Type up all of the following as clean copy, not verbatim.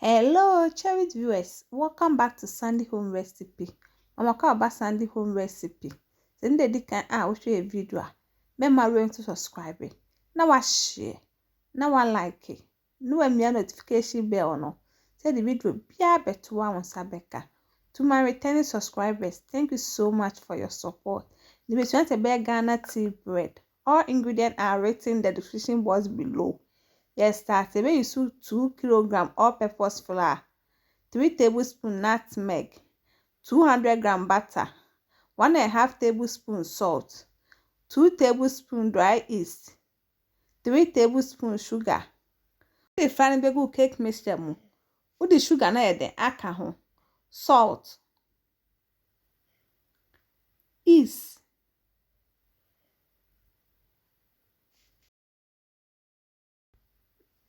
Hello, cherished viewers. Welcome back to Sandy Home Recipe. I'm call about Sandy Home Recipe. Then they can share a video. Remember to subscribe. Now I share. Now I like it. No me notification bell no. Say the video be better one Sabeka. To my returning subscribers, thank you so much for your support. The restaurant Ghana tea bread. All ingredients are written in the description box below. Yes, start. When you use 2 kg all-purpose flour, 3 tablespoons nutmeg, 200 g butter, 1.5 tablespoons salt, 2 tablespoons dry yeast, 3 tablespoons sugar. The frying begu cake mixture mu. The sugar na yede aka ho. Salt, yeast,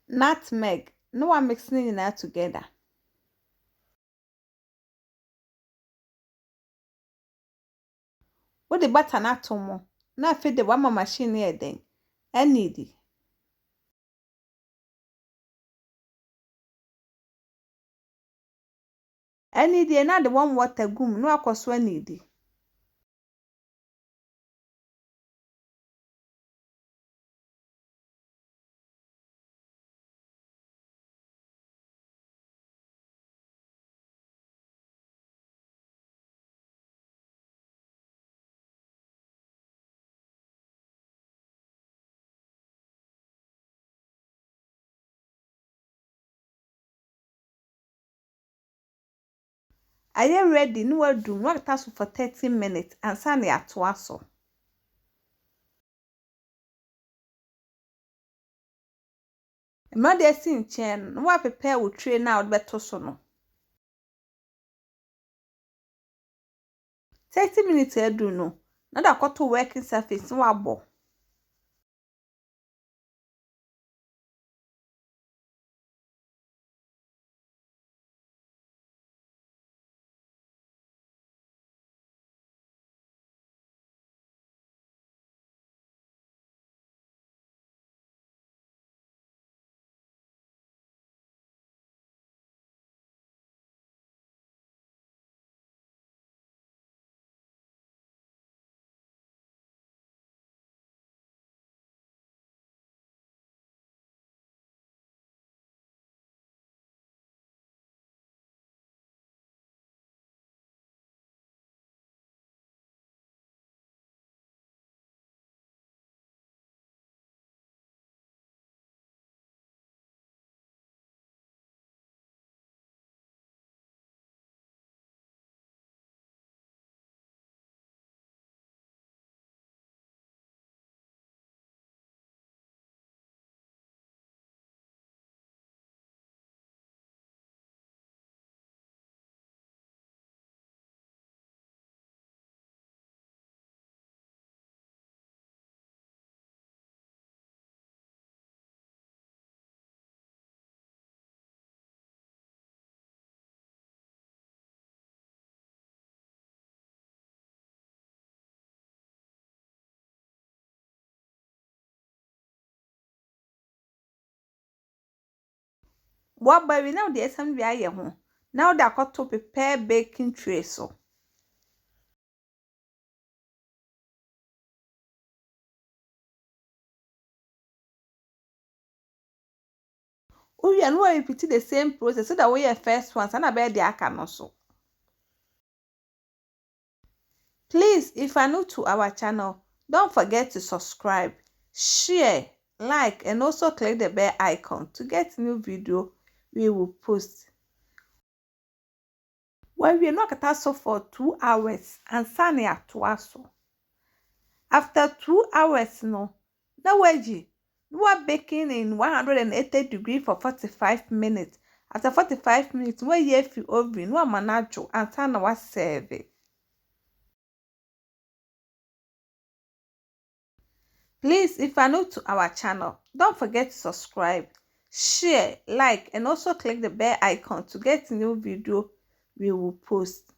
nutmeg. No one mixing it now together. What the butter na tomo. Na feed the one machine here then. Need na the one water gum no akoswa need. Are you ready? No one do not task for 30 minutes and send it to us. Mother sin chain, no one prepare with train out better sono. 30 minutes do no. Not a got to working surface no abo. What by now the assembly aye ho. Now they got to prepare baking tray so. We are no repeat the same process so that we are first ones and I bear the aka so. Please, if you are new to our channel, don't forget to subscribe, share, like, and also click the bell icon to get new video we will post. Well, we are not at us for 2 hours and sunny at us. After 2 hours, no wedgie. You are baking in 180 degrees for 45 minutes. After 45 minutes, we have the oven, no manajo, and turn our serve it. Please, if you are new to our channel, don't forget to subscribe, share, like, and also click the bell icon to get new video we will post.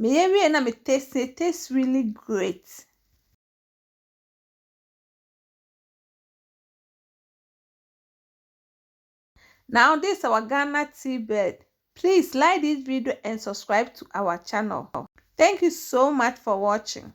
It tastes really great. Now this is our Ghana tea bed. Please like this video and subscribe to our channel. Thank you so much for watching.